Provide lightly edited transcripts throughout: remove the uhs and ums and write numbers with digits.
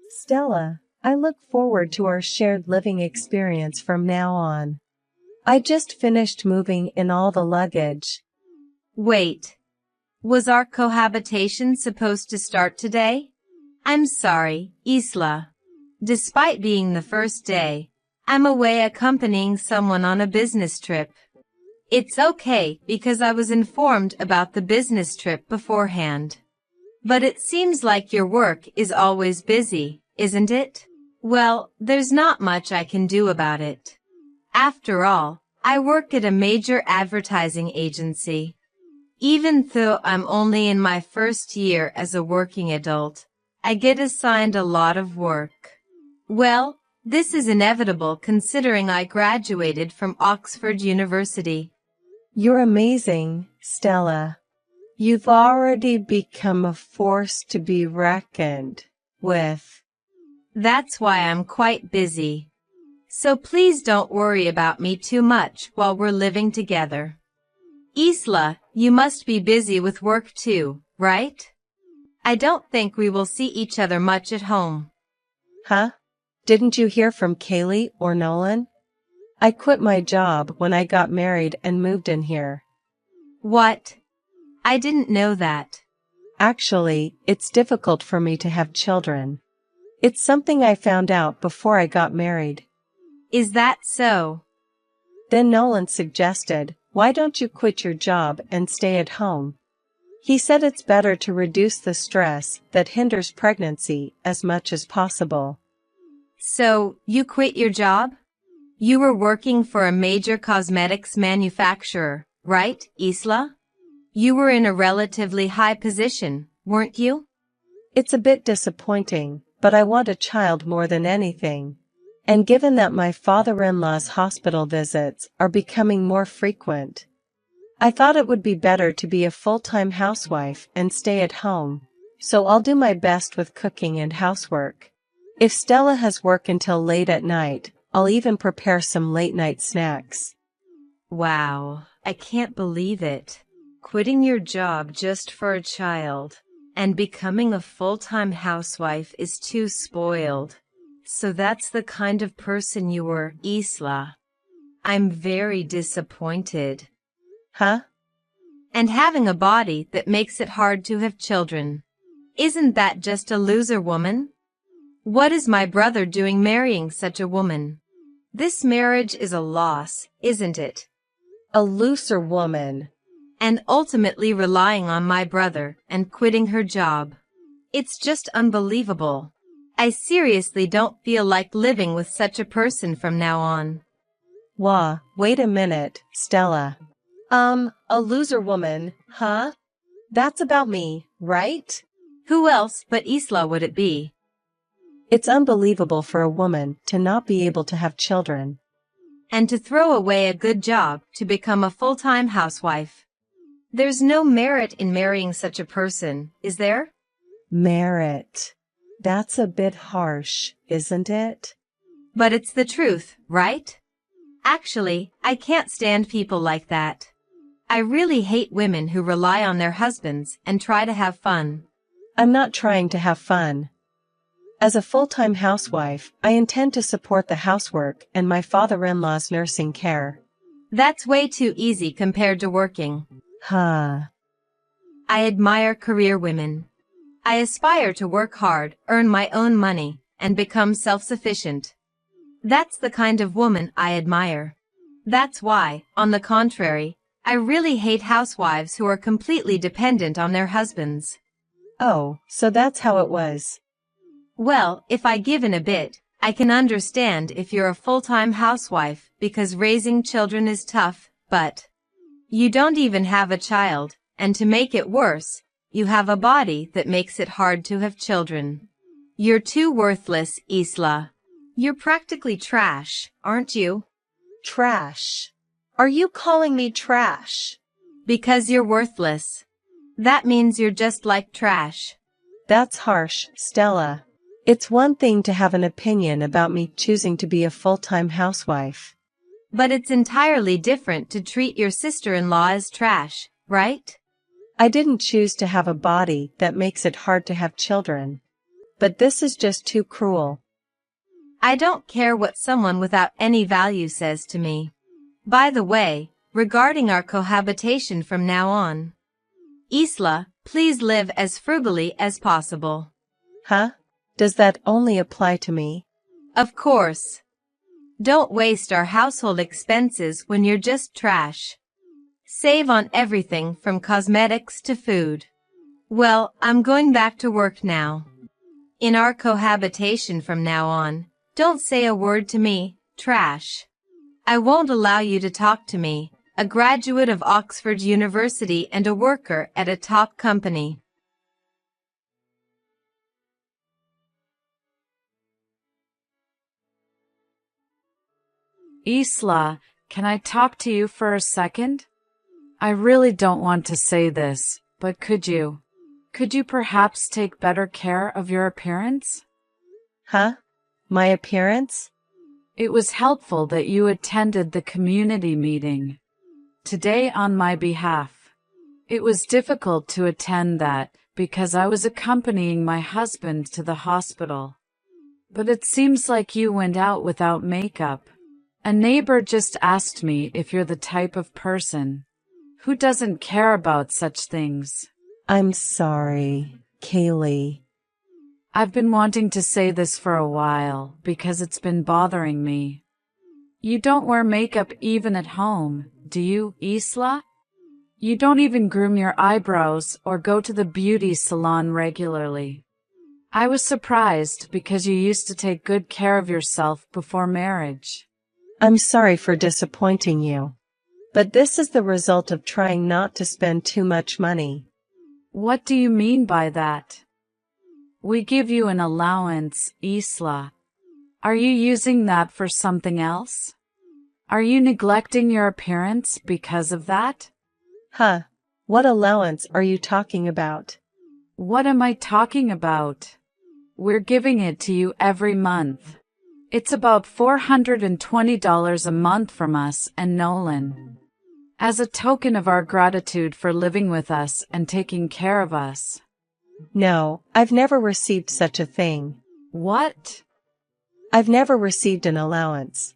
Stella, I look forward to our shared living experience from now on. I just finished moving in all the luggage. Wait, was our cohabitation supposed to start today? I'm sorry, Isla. Despite being the first day, I'm away accompanying someone on a business trip. It's okay because I was informed about the business trip beforehand. But it seems like your work is always busy, isn't it? Well, there's not much I can do about it. After all, I work at a major advertising agency. Even though I'm only in my first year as a working adult, I get assigned a lot of work. Well, this is inevitable considering I graduated from Oxford University. You're amazing, Stella. You've already become a force to be reckoned with. That's why I'm quite busy. So please don't worry about me too much while we're living together. Isla, you must be busy with work too, right? I don't think we will see each other much at home. Huh? Didn't you hear from Kaylee or Nolan? I quit my job when I got married and moved in here. What? I didn't know that. Actually, it's difficult for me to have children. It's something I found out before I got married. Is that so? Then Nolan suggested, why don't you quit your job and stay at home? He said it's better to reduce the stress that hinders pregnancy as much as possible. So, you quit your job? You were working for a major cosmetics manufacturer, right, Isla? You were in a relatively high position, weren't you? It's a bit disappointing, but I want a child more than anything. And given that my father-in-law's hospital visits are becoming more frequent, I thought it would be better to be a full-time housewife and stay at home, so I'll do my best with cooking and housework. If Stella has work until late at night, I'll even prepare some late-night snacks. Wow, I can't believe it. Quitting your job just for a child and becoming a full-time housewife is too spoiled. So that's the kind of person you were, Isla. I'm very disappointed. Huh? And having a body that makes it hard to have children. Isn't that just a loser woman? What is my brother doing marrying such a woman? This marriage is a loss, isn't it? A loser woman. And ultimately relying on my brother and quitting her job. It's just unbelievable. I seriously don't feel like living with such a person from now on. Wait a minute, Stella. A loser woman, huh? That's about me, right? Who else but Isla would it be? It's unbelievable for a woman to not be able to have children. And to throw away a good job to become a full-time housewife. There's no merit in marrying such a person, is there? Merit. That's a bit harsh, isn't it? But it's the truth, right? Actually, I can't stand people like that. I really hate women who rely on their husbands and try to have fun. I'm not trying to have fun. As a full-time housewife, I intend to support the housework and my father-in-law's nursing care. That's way too easy compared to working. Huh. I admire career women. I aspire to work hard, earn my own money, and become self-sufficient. That's the kind of woman I admire. That's why, on the contrary, I really hate housewives who are completely dependent on their husbands. Oh, so that's how it was. Well, if I give in a bit, I can understand if you're a full-time housewife because raising children is tough, but you don't even have a child, and to make it worse, you have a body that makes it hard to have children. You're too worthless, Isla. You're practically trash, aren't you? Trash? Are you calling me trash? Because you're worthless. That means you're just like trash. That's harsh, Stella. It's one thing to have an opinion about me choosing to be a full-time housewife. But it's entirely different to treat your sister-in-law as trash, right? I didn't choose to have a body that makes it hard to have children. but this is just too cruel. I don't care what someone without any value says to me. By the way, regarding our cohabitation from now on, Isla, please live as frugally as possible. Huh? Does that only apply to me? Of course. Don't waste our household expenses when you're just trash. Save on everything from cosmetics to food. Well, I'm going back to work now. In our cohabitation from now on, don't say a word to me, trash. I won't allow you to talk to me, a graduate of Oxford University and a worker at a top company. Isla, can I talk to you for a second? I really don't want to say this, but could you perhaps take better care of your appearance? Huh? My appearance? It was helpful that you attended the community meeting today on my behalf. It was difficult to attend that because I was accompanying my husband to the hospital. But it seems like you went out without makeup. A neighbor just asked me if you're the type of person who doesn't care about such things. I'm sorry, Kaylee. I've been wanting to say this for a while because it's been bothering me. You don't wear makeup even at home, do you, Isla? You don't even groom your eyebrows or go to the beauty salon regularly. I was surprised because you used to take good care of yourself before marriage. I'm sorry for disappointing you. But this is the result of trying not to spend too much money. What do you mean by that? We give you an allowance, Isla. Are you using that for something else? Are you neglecting your appearance because of that? Huh? What allowance are you talking about? What am I talking about? We're giving it to you every month. It's about $420 a month from us and Nolan, as a token of our gratitude for living with us and taking care of us. No, I've never received such a thing. What? I've never received an allowance.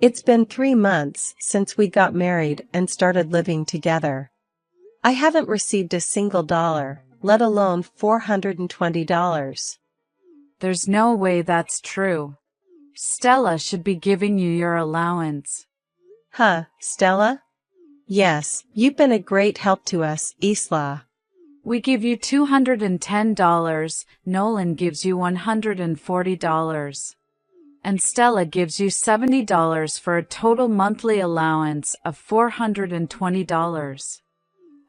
It's been 3 months since we got married and started living together. I haven't received a single dollar, let alone $420. There's no way that's true. Stella should be giving you your allowance. Huh, Stella? Yes, you've been a great help to us, Isla. We give you $210, Nolan gives you $140, and Stella gives you $70 for a total monthly allowance of $420.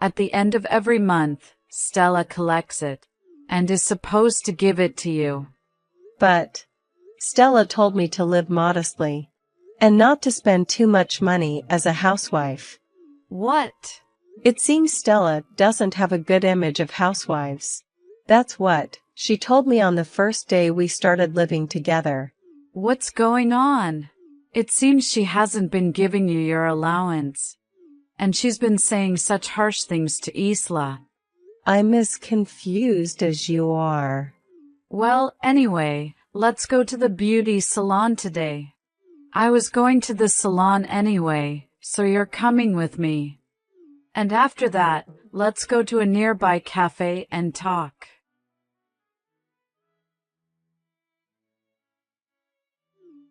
At the end of every month, Stella collects it and is supposed to give it to you. But Stella told me to live modestly and not to spend too much money as a housewife. What? It seems Stella doesn't have a good image of housewives. That's what she told me on the first day we started living together. What's going on? It seems she hasn't been giving you your allowance, and she's been saying such harsh things to Isla. I'm as confused as you are. Well, anyway, let's go to the beauty salon today. I was going to the salon anyway, so you're coming with me. And after that, let's go to a nearby cafe and talk.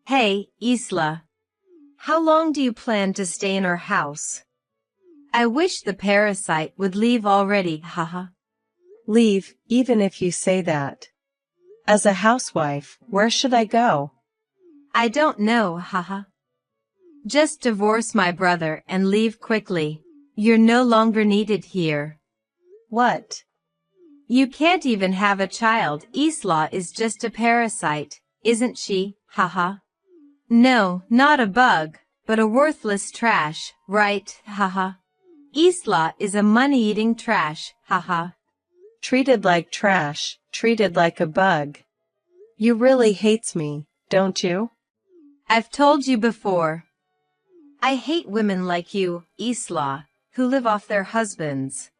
Hey, Isla. How long do you plan to stay in our house? I wish the parasite would leave already, haha. Leave, even if you say that. As a housewife, where should I go? I don't know, haha. Just divorce my brother and leave quickly. You're no longer needed here. What? You can't even have a child. Isla is just a parasite, isn't she? Haha. No, not a bug, but a worthless trash, right? Haha. Isla is a money-eating trash, haha. Treated like trash, treated like a bug. You really hates me, don't you? I've told you before. I hate women like you, Isla, who live off their husbands.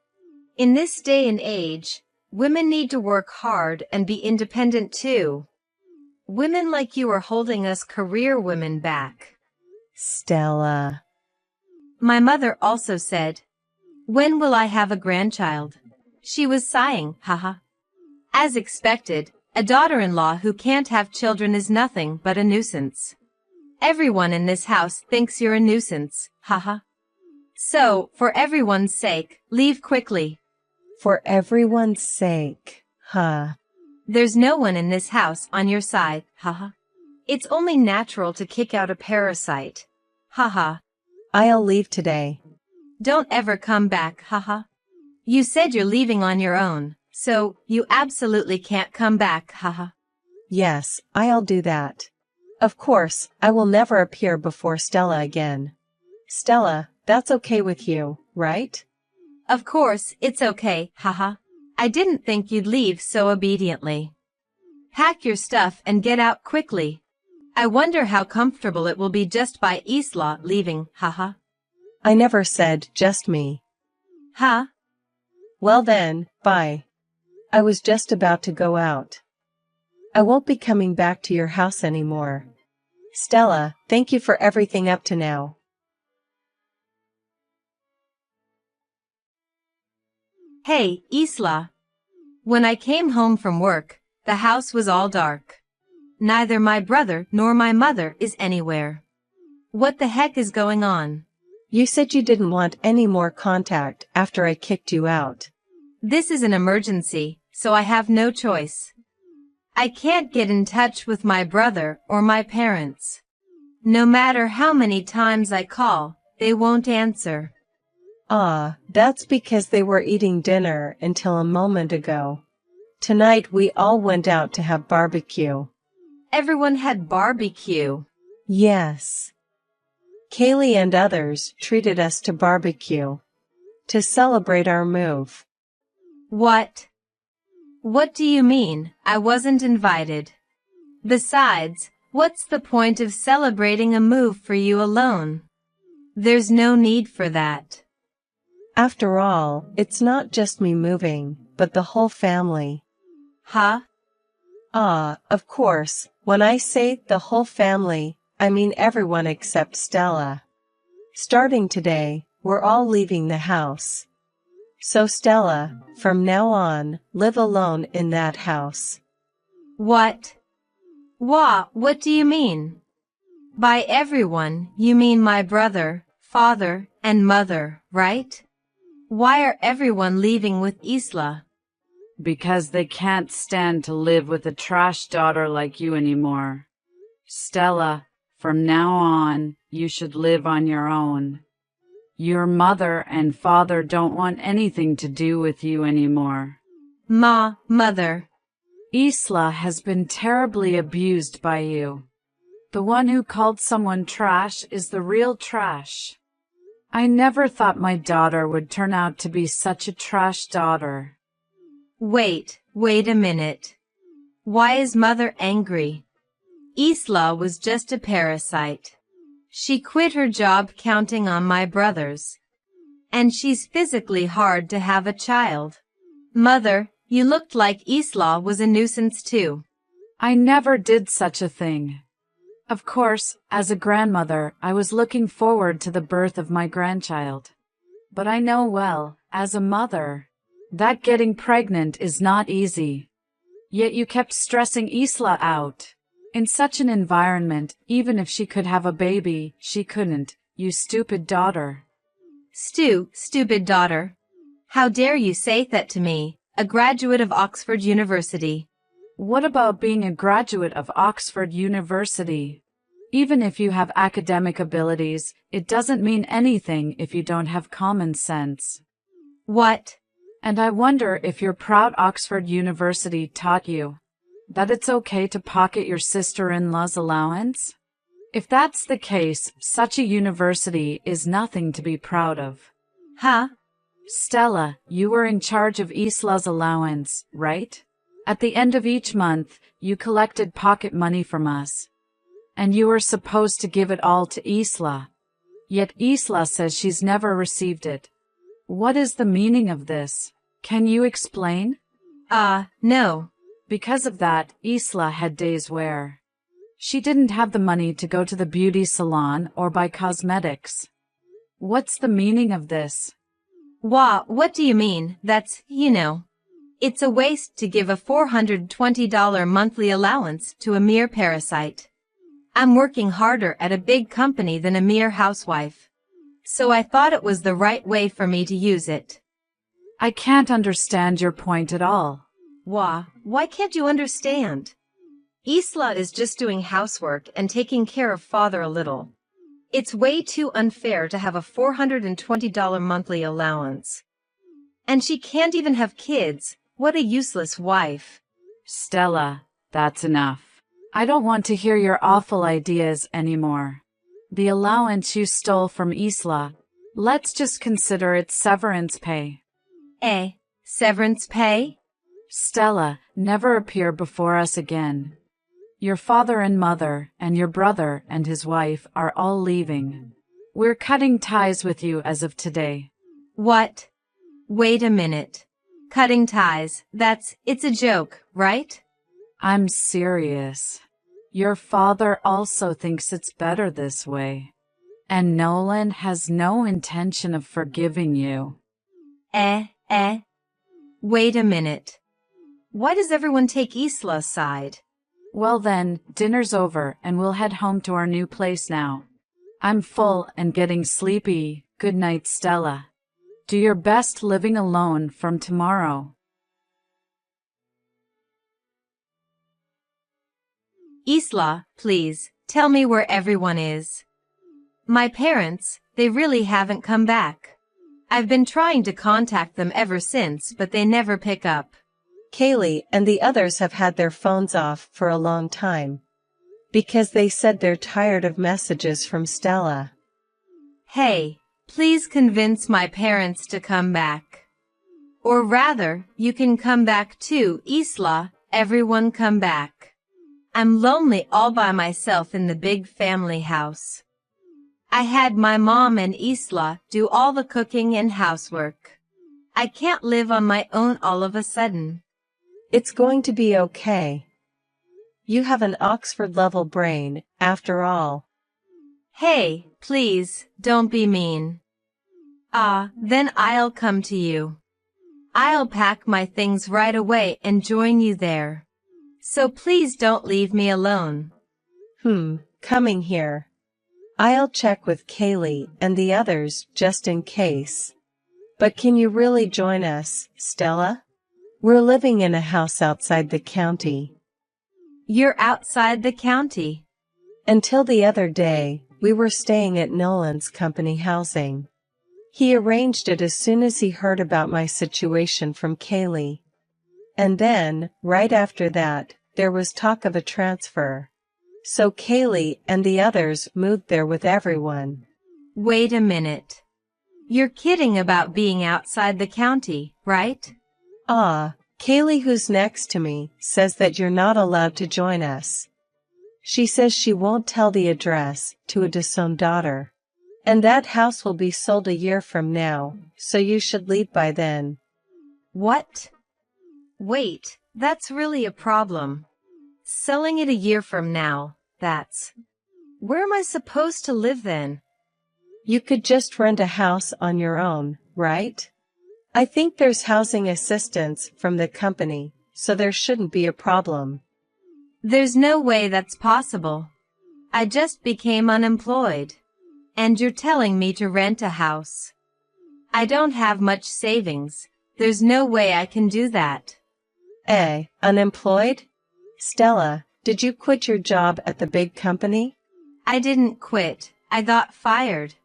In this day and age, Women need to work hard and be independent too. Women like you are holding us career women back. Stella. My mother also said, "When will I have a grandchild?" She was sighing, haha. As expected, a daughter-in-law who can't have children is nothing but a nuisance. Everyone in this house thinks you're a nuisance, haha. So, for everyone's sake, leave quickly. For everyone's sake, huh? There's no one in this house on your side, haha. It's only natural to kick out a parasite. Haha. I'll leave today. Don't ever come back, haha. You said you're leaving on your own, so you absolutely can't come back, haha. Yes, I'll do that. Of course, I will never appear before Stella again. Stella, that's okay with you, right? Of course, it's okay, haha. I didn't think you'd leave so obediently. Pack your stuff and get out quickly. I wonder how comfortable it will be just by Isla leaving, haha. I never said just me. Huh? Well then, bye. I was just about to go out. I won't be coming back to your house anymore. Stella, thank you for everything up to now. Hey, Isla. When I came home from work, the house was all dark. Neither my brother nor my mother is anywhere. What the heck is going on? You said you didn't want any more contact after I kicked you out. This is an emergency, so I have no choice. I can't get in touch with my brother or my parents. No matter how many times I call, they won't answer. Ah, that's because they were eating dinner until a moment ago. Tonight we all went out to have barbecue. Everyone had barbecue. Yes. Kaylee and others treated us to barbecue. To celebrate our move. What? What do you mean? I wasn't invited. Besides, what's the point of celebrating a move for you alone? There's no need for that. After all, it's not just me moving, but the whole family. Huh? Ah, of course, when I say the whole family, I mean everyone except Stella. Starting today, we're all leaving the house. So Stella, from now on, live alone in that house. What? What do you mean? By everyone, you mean my brother, father, and mother, right? Why are everyone leaving with Isla? Because they can't stand to live with a trash daughter like you anymore. Stella, from now on, you should live on your own. Your mother and father don't want anything to do with you anymore. Mother. Isla has been terribly abused by you. The one who called someone trash is the real trash. I never thought my daughter would turn out to be such a trash daughter. Wait a minute. Why is mother angry? Isla was just a parasite. She quit her job counting on my brothers. And she's physically hard to have a child. Mother, you looked like Isla was a nuisance too. I never did such a thing. Of course, as a grandmother, I was looking forward to the birth of my grandchild. But I know well, as a mother, that getting pregnant is not easy. Yet you kept stressing Isla out. In such an environment, even if she could have a baby, she couldn't, you stupid daughter. Stupid daughter. How dare you say that to me, a graduate of Oxford University? What about being a graduate of Oxford University? Even if you have academic abilities, it doesn't mean anything if you don't have common sense. What? And I wonder if your proud Oxford University taught you that it's okay to pocket your sister-in-law's allowance? If that's the case, such a university is nothing to be proud of. Huh? Stella, you were in charge of Isla's allowance, right? At the end of each month, you collected pocket money from us. And you were supposed to give it all to Isla. Yet Isla says she's never received it. What is the meaning of this? Can you explain? No. Because of that, Isla had days where she didn't have the money to go to the beauty salon or buy cosmetics. What's the meaning of this? What do you mean? It's a waste to give a $420 monthly allowance to a mere parasite. I'm working harder at a big company than a mere housewife. So I thought it was the right way for me to use it. I can't understand your point at all. Why can't you understand? Isla is just doing housework and taking care of father a little. It's way too unfair to have a $420 monthly allowance. And she can't even have kids. What a useless wife. Stella, that's enough. I don't want to hear your awful ideas anymore. The allowance you stole from Isla, let's just consider it severance pay. Severance pay? Stella, never appear before us again. Your father and mother and your brother and his wife are all leaving. We're cutting ties with you as of today. What? Wait a minute. Cutting ties, it's a joke, right? I'm serious. Your father also thinks it's better this way. And Nolan has no intention of forgiving you. Wait a minute. Why does everyone take Isla's side? Well then, dinner's over and we'll head home to our new place now. I'm full and getting sleepy. Good night, Stella. Do your best living alone from tomorrow. Isla, please, tell me where everyone is. My parents, they really haven't come back. I've been trying to contact them ever since, but they never pick up. Kaylee and the others have had their phones off for a long time. Because they said they're tired of messages from Stella. Hey, please convince my parents to come back. Or rather, you can come back too, Isla, everyone come back. I'm lonely all by myself in the big family house. I had my mom and Isla do all the cooking and housework. I can't live on my own all of a sudden. It's going to be okay. You have an Oxford-level brain, after all. Hey, please, don't be mean. Then I'll come to you. I'll pack my things right away and join you there. So please don't leave me alone. Coming here. I'll check with Kaylee and the others just in case. But can you really join us, Stella? We're living in a house outside the county. You're outside the county? Until the other day, we were staying at Nolan's company housing. He arranged it as soon as he heard about my situation from Kaylee. And then, right after that, there was talk of a transfer. So Kaylee and the others moved there with everyone. Wait a minute. You're kidding about being outside the county, right? Kaylee, who's next to me, says that you're not allowed to join us. She says she won't tell the address to a disowned daughter. And that house will be sold a year from now, so you should leave by then. What? Wait, that's really a problem. Selling it a year from now, where am I supposed to live then? You could just rent a house on your own, right? I think there's housing assistance from the company, so there shouldn't be a problem. There's no way that's possible. I just became unemployed. And you're telling me to rent a house. I don't have much savings. There's no way I can do that. Unemployed? Stella, did you quit your job at the big company? I didn't quit. I got fired.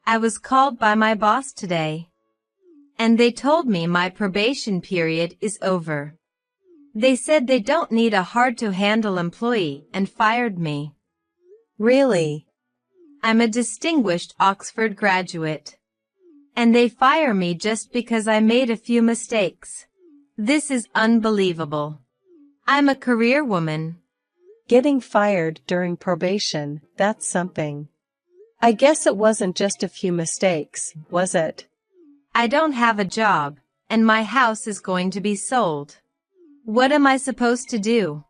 I was called by my boss today. And they told me my probation period is over. They said they don't need a hard-to-handle employee and fired me. Really? I'm a distinguished Oxford graduate. And they fire me just because I made a few mistakes. This is unbelievable. I'm a career woman. Getting fired during probation, that's something. I guess it wasn't just a few mistakes, was it? I don't have a job, and my house is going to be sold. What am I supposed to do?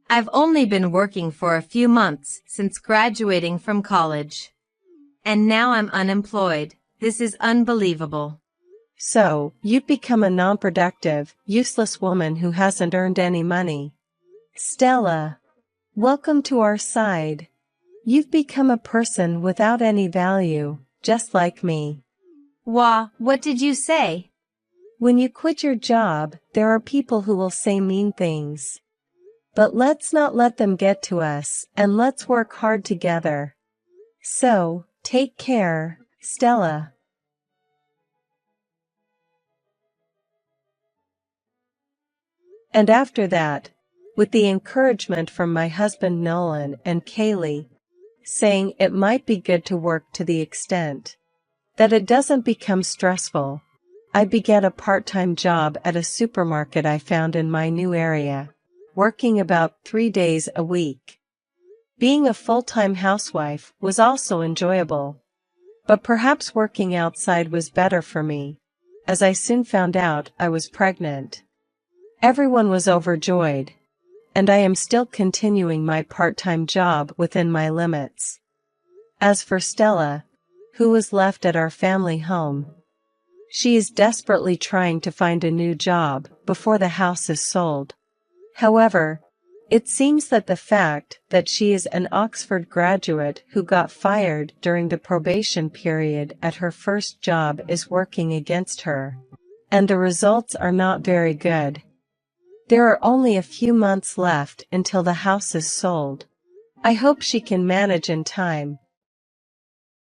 I've only been working for a few months since graduating from college. And now I'm unemployed. This is unbelievable. So, you've become a non-productive, useless woman who hasn't earned any money. Stella, welcome to our side. You've become a person without any value, just like me. What did you say? When you quit your job, there are people who will say mean things. But let's not let them get to us, and let's work hard together. So, take care, Stella. And after that, with the encouragement from my husband Nolan and Kaylee, saying it might be good to work to the extent that it doesn't become stressful, I began a part-time job at a supermarket I found in my new area, working about 3 days a week. Being a full-time housewife was also enjoyable, but perhaps working outside was better for me, as I soon found out I was pregnant. Everyone was overjoyed, and I am still continuing my part-time job within my limits. As for Stella, who was left at our family home, she is desperately trying to find a new job before the house is sold. However, it seems that the fact that she is an Oxford graduate who got fired during the probation period at her first job is working against her, and the results are not very good. There are only a few months left until the house is sold. I hope she can manage in time,